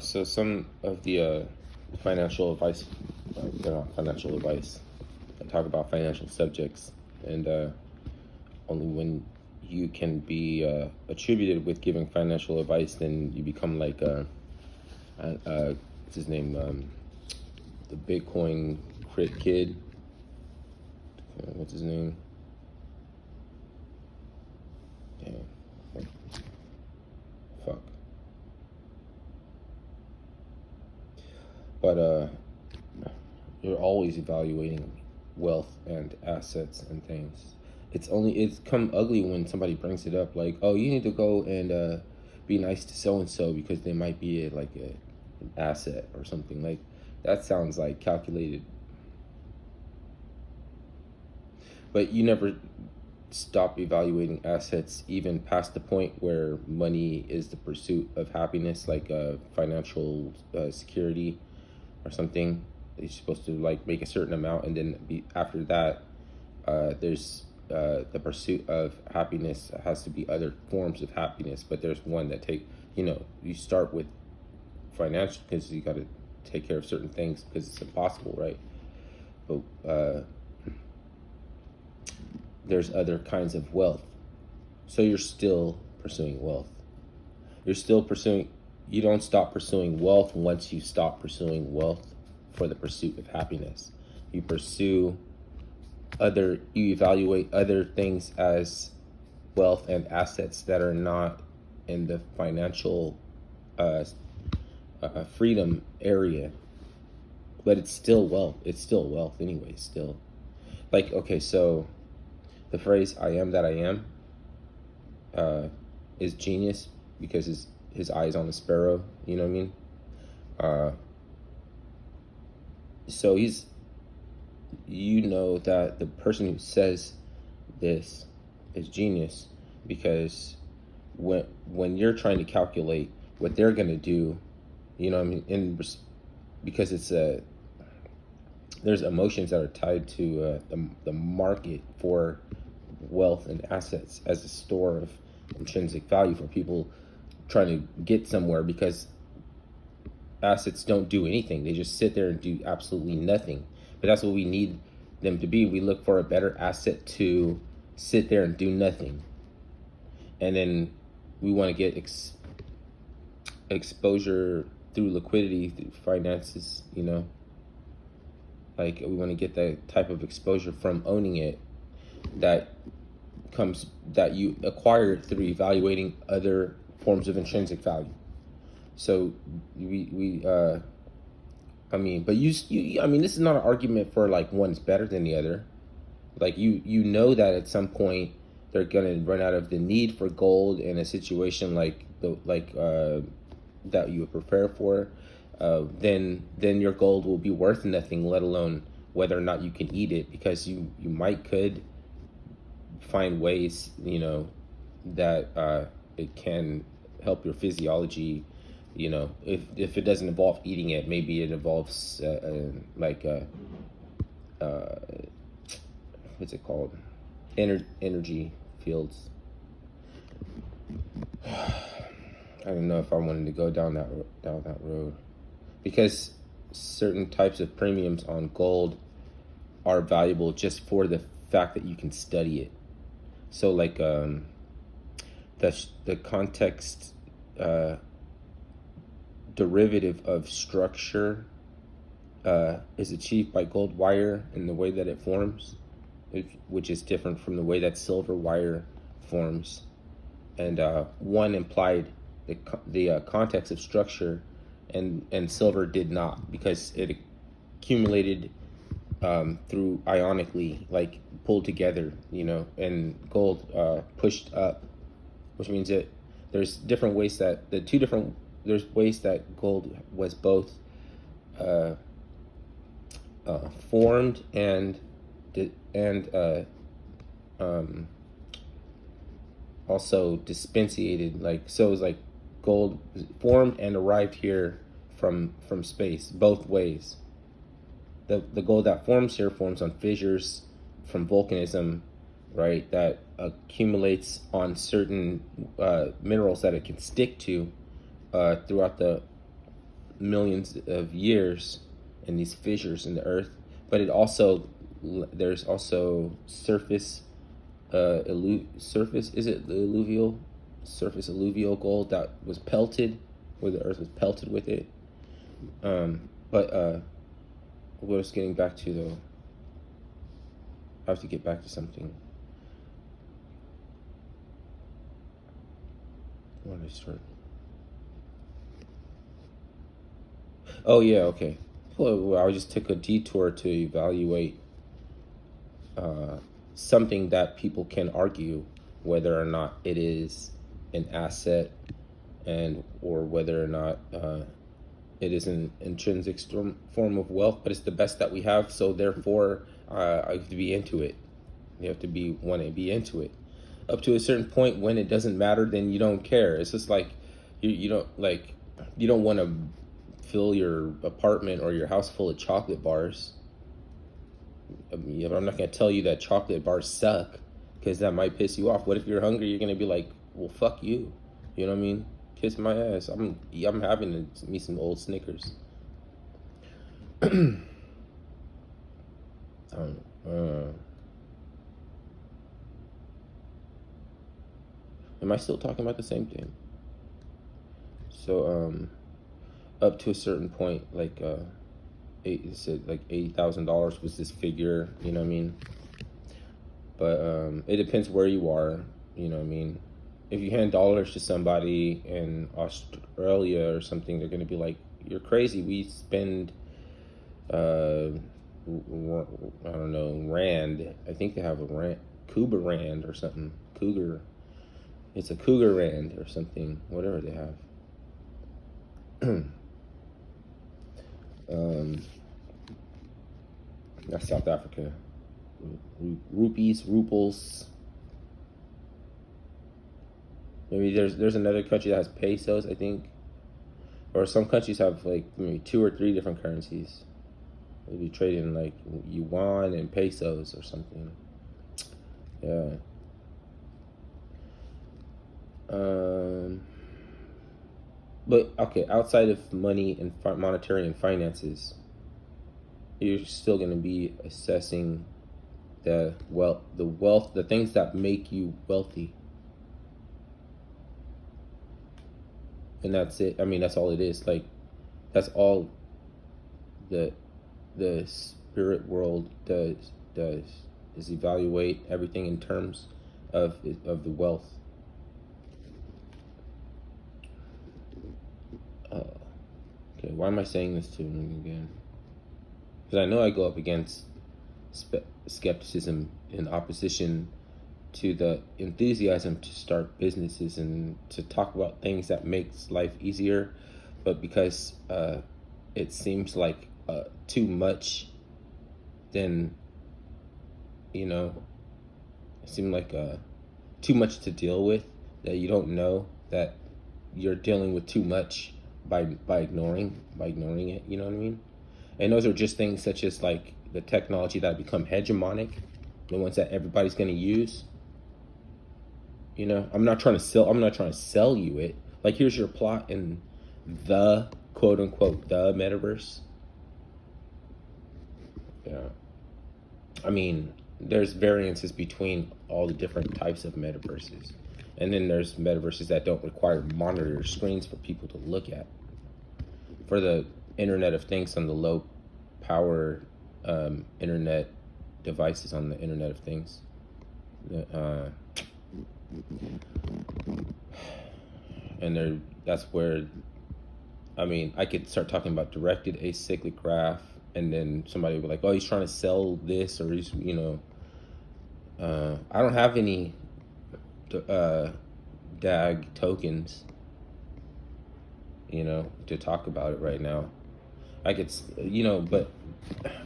So some of the financial advice, they're not financial advice. I talk about financial subjects, and only when you can be attributed with giving financial advice, then you become like what's his name, the Bitcoin crit kid. What's his name? Damn. Fuck. But you're always evaluating wealth and assets and things. It's come ugly when somebody brings it up, like, oh, you need to go and be nice to so and so because they might be an asset or something. Like, that sounds like calculated. But you never stop evaluating assets even past the point where money is the pursuit of happiness, like financial security or something. You're supposed to like make a certain amount, and then after that, there's the pursuit of happiness has to be other forms of happiness. But there's one that you start with financial because you got to take care of certain things because it's impossible, right? But there's other kinds of wealth. So you're still pursuing wealth. You don't stop pursuing wealth once you stop pursuing wealth for the pursuit of happiness. You evaluate other things as wealth and assets that are not in the financial freedom area. But it's still wealth. It's still wealth anyway, still. Like, okay, so the phrase "I am that I am" is genius because his eye is on the sparrow. You know what I mean? So you know that the person who says this is genius because when you're trying to calculate what they're gonna do, you know what I mean? Because there's emotions that are tied to the market for wealth and assets as a store of intrinsic value for people trying to get somewhere, because assets don't do anything. They just sit there and do absolutely nothing. But that's what we need them to be. We look for a better asset to sit there and do nothing. And then we want to get exposure through liquidity, through finances, Like, we want to get that type of exposure from owning it that you acquire through evaluating other forms of intrinsic value. So I mean, but I mean, this is not an argument for like one's better than the other. Like, you know that at some point they're gonna run out of the need for gold in a situation that you would prepare for. Then your gold will be worth nothing, let alone whether or not you can eat it, because you could find ways, that it can help your physiology. If it doesn't involve eating it, maybe it involves what's it called, energy fields. I don't know if I wanted to go down that road, because certain types of premiums on gold are valuable just for the fact that you can study it. So like the context derivative of structure is achieved by gold wire in the way that it forms, which is different from the way that silver wire forms. And one implied the context of structure, and silver did not, because it accumulated through ionically, like pulled together, and gold pushed up, which means that there's ways that gold was both formed and also dispensated. Like, so it was like gold formed and arrived here from space, both ways. The gold that forms here forms on fissures from volcanism, right? That accumulates on certain minerals that it can stick to throughout the millions of years in these fissures in the earth. But there's also surface, is it the alluvial gold that was pelted, where the earth was pelted with it. But what I was getting back to, though, I have to get back to something. Where did I start? Oh yeah, okay. Well, I just took a detour to evaluate uh, something that people can argue whether or not it is an asset, and or whether or not it is an intrinsic form of wealth, but it's the best that we have. So therefore, I have to be into it. You have to want to be into it. Up to a certain point, when it doesn't matter, then you don't care. It's just like you don't want to fill your apartment or your house full of chocolate bars. I mean, I'm not going to tell you that chocolate bars suck, because that might piss you off. What if you're hungry? You're going to be like, well, fuck you. You know what I mean? Kiss my ass. I'm having me some old Snickers. Am I still talking about the same thing? So up to a certain point, like it said like $80,000 was this figure. You know what I mean? But it depends where you are. You know what I mean? If you hand dollars to somebody in Australia or something, they're going to be like, you're crazy. We spend, I don't know, Rand. I think they have a Rand, Cuba Rand or something. Cougar. It's a Cougar Rand or something, whatever they have. That's South Africa. Rupees, ruples. Maybe there's another country that has pesos, I think, or some countries have like maybe 2 or 3 different currencies. They'll be trading like yuan and pesos or something. Yeah. But okay, outside of money and monetary and finances, you're still going to be assessing the wealth, the things that make you wealthy. And that's it. I mean, that's all it is. Like, that's all the spirit world does is evaluate everything in terms of the wealth. Okay, why am I saying this to me again? Because I know I go up against skepticism in opposition to the enthusiasm to start businesses and to talk about things that makes life easier, but because it seems like too much, then it seemed like too much to deal with, that you don't know that you're dealing with too much by ignoring it. You know what I mean? And those are just things such as like the technology that become hegemonic, the ones that everybody's going to use. I'm not trying to sell you it. Like, here's your plot in the quote unquote the metaverse. Yeah. I mean, there's variances between all the different types of metaverses. And then there's metaverses that don't require monitor screens for people to look at. For the Internet of Things on the low power internet devices on the Internet of Things. And that's where, I mean, I could start talking about directed acyclic graph, and then somebody would be like, oh, he's trying to sell this, or he's, I don't have any DAG tokens, to talk about it right now. I could, but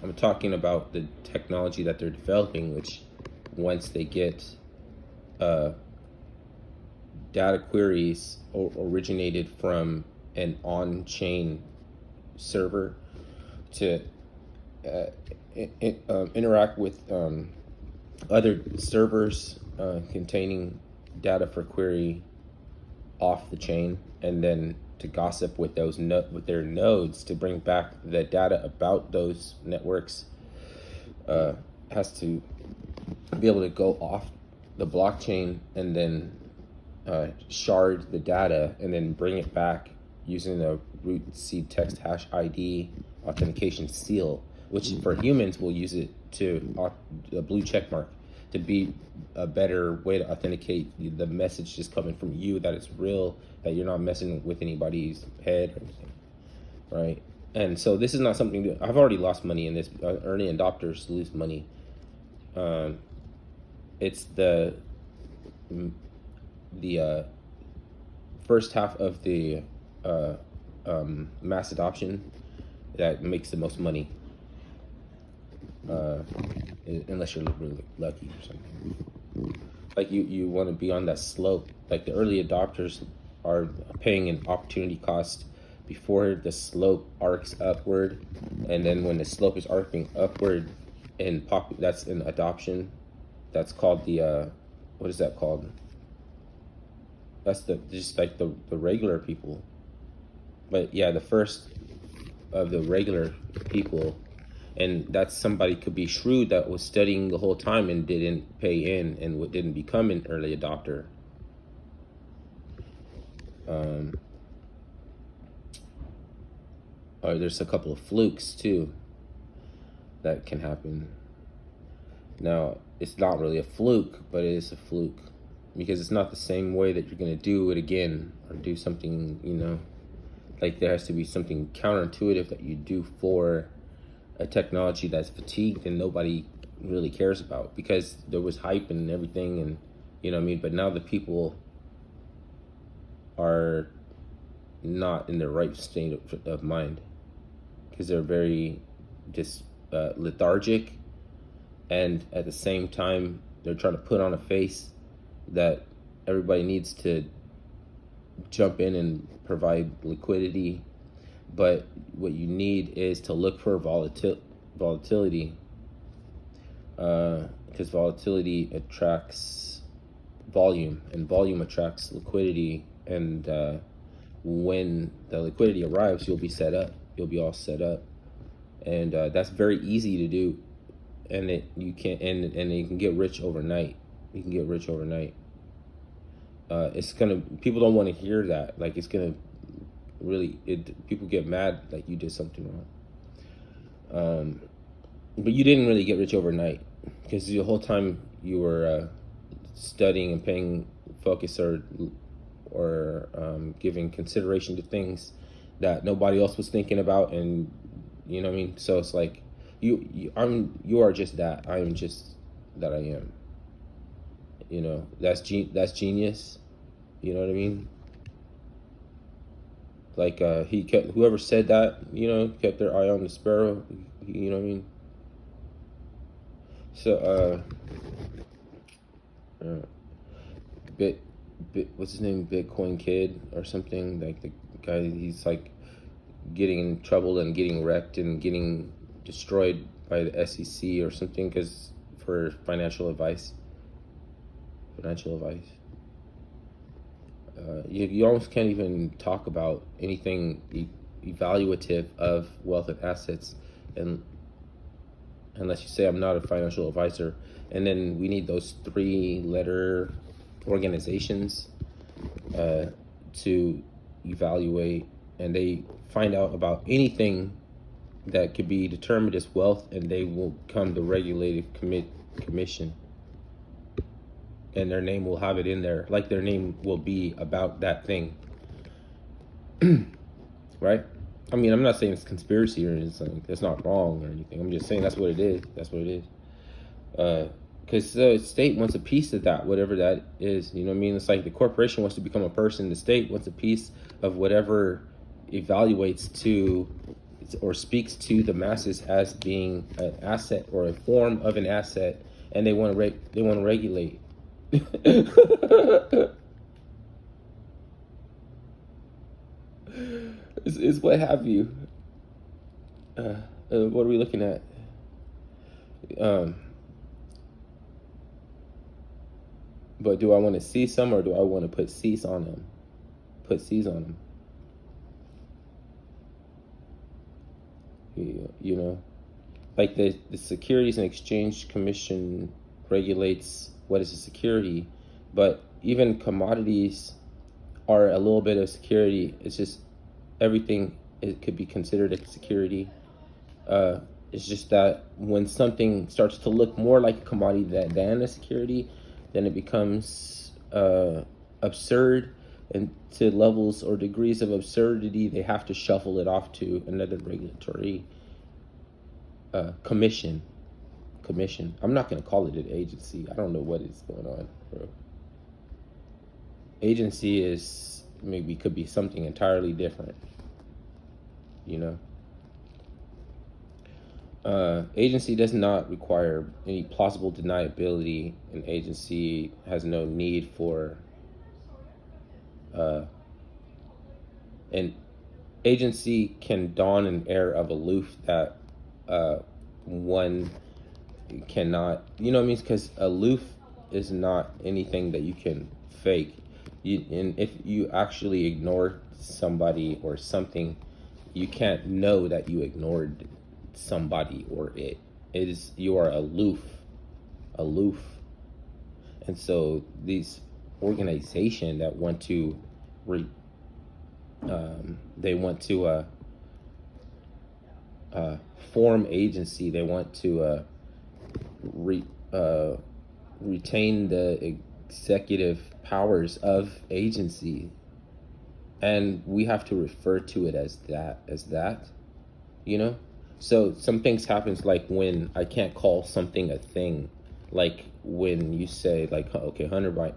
I'm talking about the technology that they're developing, which once they get data queries originated from an on-chain server to interact with other servers containing data for query off the chain, and then to gossip with with their nodes to bring back the data about those networks, has to be able to go off the blockchain and then shard the data and then bring it back using the root seed text hash ID authentication seal, which for humans we'll use it to a blue check mark to be a better way to authenticate the message just coming from you, that it's real, that you're not messing with anybody's head or anything, right? And so this is not something that I've already lost money in this. Early adopters lose money. It's the first half of the mass adoption that makes the most money, unless you're really lucky or something. Like you want to be on that slope. Like the early adopters are paying an opportunity cost before the slope arcs upward, and then when the slope is arcing upward in that's in adoption. That's called the what is that called? That's just like the regular people. But yeah, the first of the regular people, and that's somebody could be shrewd that was studying the whole time and didn't pay in and didn't become an early adopter. Or there's a couple of flukes too that can happen. Now, it's not really a fluke, but it is a fluke because it's not the same way that you're going to do it again or do something, like there has to be something counterintuitive that you do for a technology that's fatigued and nobody really cares about, because there was hype and everything, and you know what I mean. But now the people are not in the right state of mind because they're very just lethargic, and at the same time they're trying to put on a face that everybody needs to jump in and provide liquidity. But what you need is to look for volatility, because volatility attracts volume, and volume attracts liquidity. And when the liquidity arrives, you'll be set up. You'll be all set up, and that's very easy to do. And you can get rich overnight. You can get rich overnight. People don't want to hear that. Like it's gonna really, people get mad like you did something wrong. But you didn't really get rich overnight, because the whole time you were studying and paying focus or giving consideration to things that nobody else was thinking about, and you know what I mean. So it's like you are just that. I am just that I am. That's genius. You know what I mean? Like whoever said that, kept their eye on the sparrow. You know what I mean? So what's his name? Bitcoin Kid or something. Like the guy, he's like getting in trouble and getting wrecked and getting destroyed by the SEC or something for financial advice. You almost can't even talk about anything evaluative of wealth and assets, and unless you say I'm not a financial advisor. And then we need those 3-letter organizations to evaluate, and they find out about anything that could be determined as wealth, and they will come the regulative commission, and their name will have it in there, like their name will be about that thing. Right? I mean, I'm not saying it's conspiracy or anything. That's not wrong or anything. I'm just saying that's what it is. Because the state wants a piece of that, whatever that is. You know what I mean? It's like the corporation wants to become a person. The state wants a piece of whatever evaluates to or speaks to the masses as being an asset or a form of an asset, and they want to regulate. is what have you. What are we looking at? But do I want to see some, or do I want to put C's on them? You know, like the Securities and Exchange Commission regulates what is a security, but even commodities are a little bit of security. It's just everything, it could be considered a security. It's just that when something starts to look more like a commodity than a security, then it becomes absurd, and to levels or degrees of absurdity, they have to shuffle it off to another regulatory commission. I'm not going to call it an agency. I don't know what is going on, bro. Agency is maybe could be something entirely different, you know. Agency does not require any plausible deniability. An agency has no need for an agency can don an air of aloof that one cannot, you know what I mean? Because aloof is not anything that you can fake. And if you actually ignore somebody or something, you can't know that you ignored somebody or it. It is, you are aloof. And so these organization that want to they want to form agency, they want to retain the executive powers of agency, and we have to refer to it as that, you know. So some things happens, like when I can't call something a thing, like when you say, like, okay, Hunter Biden,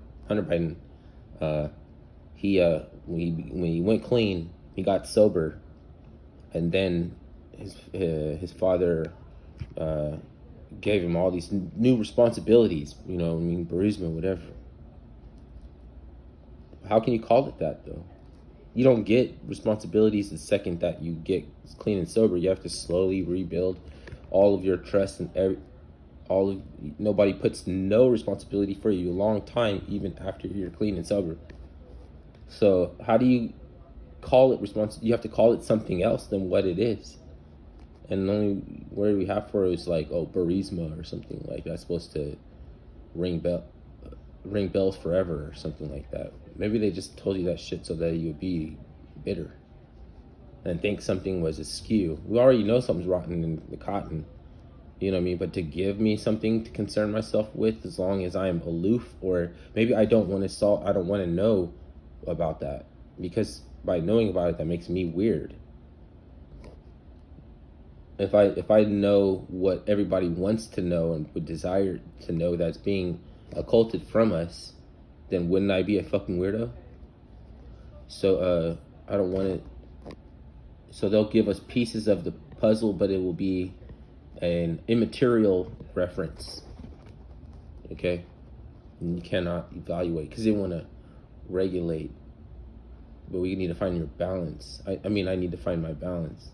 he when he went clean, he got sober, and then his father gave him all these new responsibilities, you know, I mean, Burisma, whatever. How can you call it that, though? You don't get responsibilities the second that you get clean and sober. You have to slowly rebuild all of your trust, and nobody puts no responsibility for you a long time, even after you're clean and sober. So how do you call it You have to call it something else than what it is. And the only word we have for it is like, oh, Burisma or something like that's supposed to ring bells forever or something like that. Maybe they just told you that shit so that you would be bitter and think something was askew. We already know something's rotten in the cotton, you know what I mean? But to give me something to concern myself with, as long as I am aloof, or maybe I don't want to know about that, because by knowing about it, that makes me weird. If I know what everybody wants to know and would desire to know that's being occulted from us, then wouldn't I be a fucking weirdo? So I don't want it. So they'll give us pieces of the puzzle, but it will be an immaterial reference. Okay, and you cannot evaluate because they want to regulate, but we need to find your balance. I mean, I need to find my balance,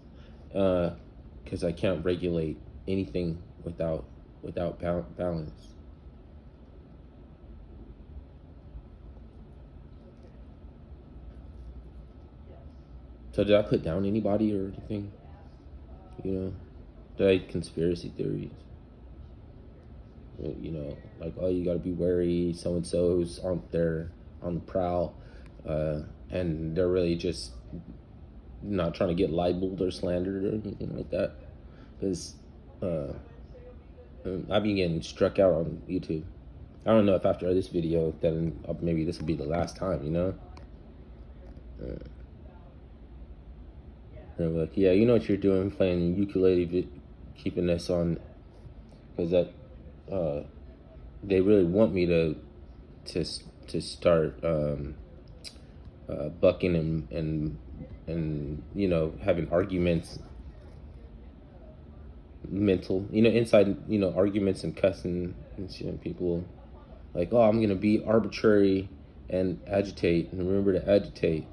because I can't regulate anything without balance. So did I put down anybody or anything? You know, did I conspiracy theories? You know, like, oh, you got to be wary. So and so's on the prowl, and they're really just not trying to get libeled or slandered or anything like that. Because I've been getting struck out on YouTube. I don't know if after this video, then maybe this will be the last time, you know? And like, yeah, you know what you're doing, playing ukulele, keeping this on, because that, they really want me to start bucking and you know, having arguments, mental, you know, inside, you know, arguments and cussing and shit. And people like, oh, I'm gonna be arbitrary and agitate, and remember to agitate.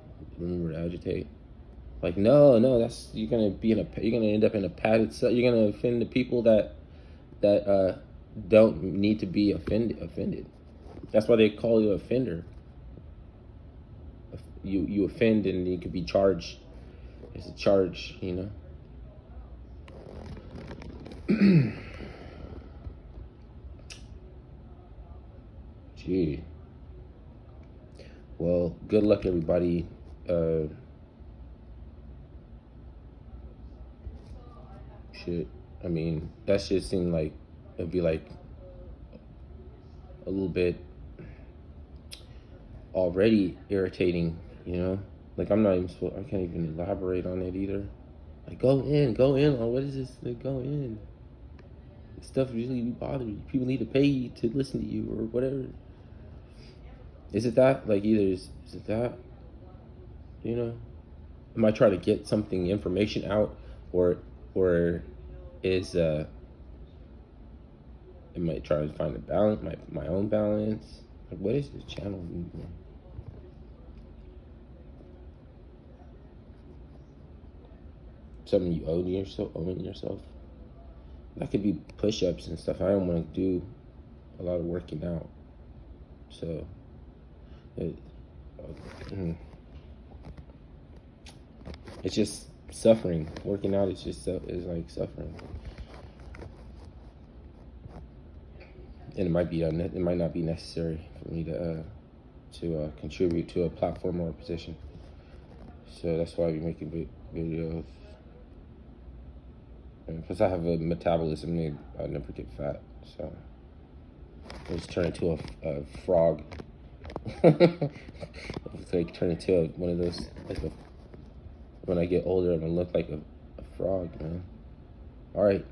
Like, no, that's, you're gonna end up in a padded cell. You're gonna offend the people that don't need to be offended. That's why they call you an offender. You offend and you could be charged. It's a charge, you know. Gee. Well, good luck, everybody. Shit. I mean, that shit seemed like it'd be like a little bit already irritating, you know? Like, I'm not even supposed, I can't even elaborate on it either. Like, go in on what is this? Like, go in. This stuff usually bother you. People need to pay you to listen to you or whatever. Is it that? Like, either is it that? You know? Am I trying to get something, information out, or is am I trying to find a balance, my own balance? Like, what is this channel? Something you owing yourself. That could be push-ups and stuff. I don't want to do a lot of working out, so it's just suffering. Working out is just is like suffering, and it might not be necessary for me to contribute to a platform or a position. So that's why I be making videos. Plus, I have a metabolism. I never get fat, so I just turn into a frog. It's like turn into one of those. When I get older, I'm gonna look like a frog, man. All right.